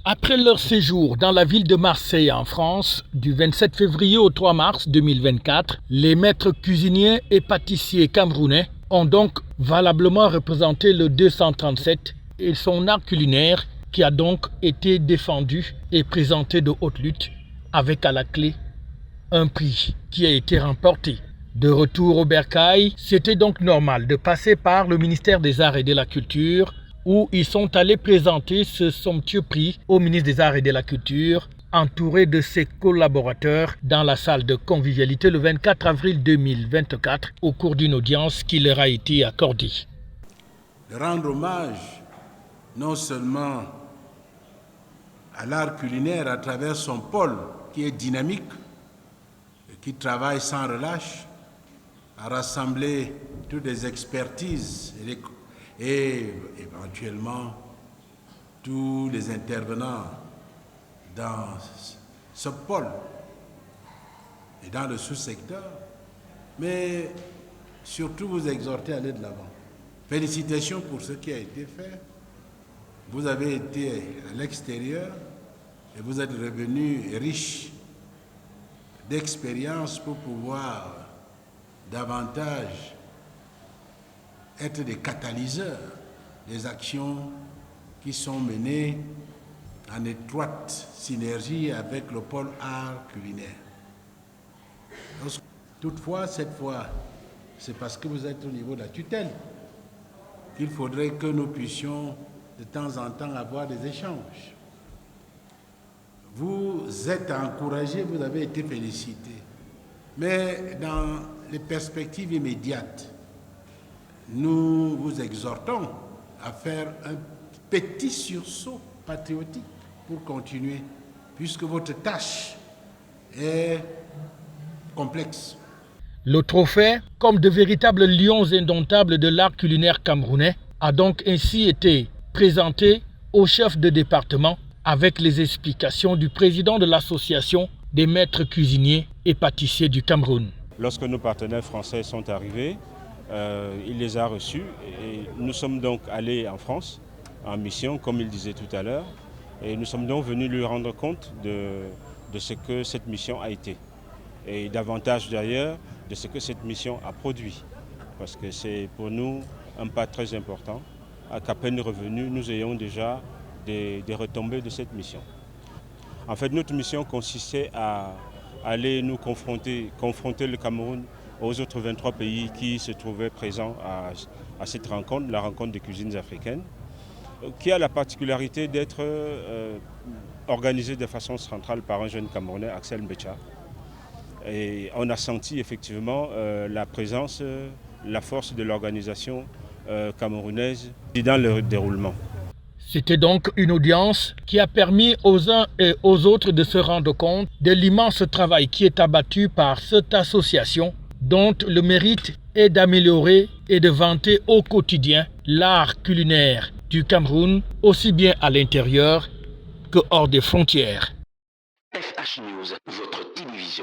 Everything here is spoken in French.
Après leur séjour dans la ville de Marseille en France, du 27 février au 3 mars 2024, les maîtres cuisiniers et pâtissiers camerounais ont donc valablement représenté le 237 et son art culinaire qui a donc été défendu et présenté de haute lutte avec à la clé un prix qui a été remporté. De retour au Bercail, c'était donc normal de passer par le ministère des Arts et de la Culture où ils sont allés présenter ce somptueux prix au ministre des Arts et de la Culture, entouré de ses collaborateurs dans la salle de convivialité le 24 avril 2024 au cours d'une audience qui leur a été accordée. De rendre hommage non seulement à l'art culinaire à travers son pôle qui est dynamique et qui travaille sans relâche à rassembler toutes les expertises et éventuellement tous les intervenants dans ce pôle et dans le sous-secteur, mais surtout vous exhorter à aller de l'avant. Félicitations pour ce qui a été fait. Vous avez été à l'extérieur et vous êtes revenus riches d'expérience pour pouvoir davantage être des catalyseurs des actions qui sont menées en étroite synergie avec le pôle art culinaire. Toutefois, cette fois, c'est parce que vous êtes au niveau de la tutelle qu'il faudrait que nous puissions de temps en temps avoir des échanges. Vous êtes encouragés, vous avez été félicités. Mais dans les perspectives immédiates, nous vous exhortons à faire un petit sursaut patriotique pour continuer, puisque votre tâche est complexe. Le trophée, comme de véritables lions indomptables de l'art culinaire camerounais, a donc ainsi été présenté au chef de département avec les explications du président de l'association des maîtres cuisiniers et pâtissiers du Cameroun. Lorsque nos partenaires français sont arrivés, il les a reçus et nous sommes donc allés en France en mission, comme il disait tout à l'heure, et nous sommes donc venus lui rendre compte de ce que cette mission a été et davantage d'ailleurs de ce que cette mission a produit, parce que c'est pour nous un pas très important, qu'à peine revenus, nous ayons déjà des retombées de cette mission. En fait, notre mission consistait à aller nous confronter le Cameroun aux autres 23 pays qui se trouvaient présents à cette rencontre, la rencontre des cuisines africaines, qui a la particularité d'être organisée de façon centrale par un jeune Camerounais, Axel Mbetcha. Et on a senti effectivement la présence, la force de l'organisation camerounaise dans le déroulement. C'était donc une audience qui a permis aux uns et aux autres de se rendre compte de l'immense travail qui est abattu par cette association dont le mérite est d'améliorer et de vanter au quotidien l'art culinaire du Cameroun, aussi bien à l'intérieur que hors des frontières. FH News, votre télévision.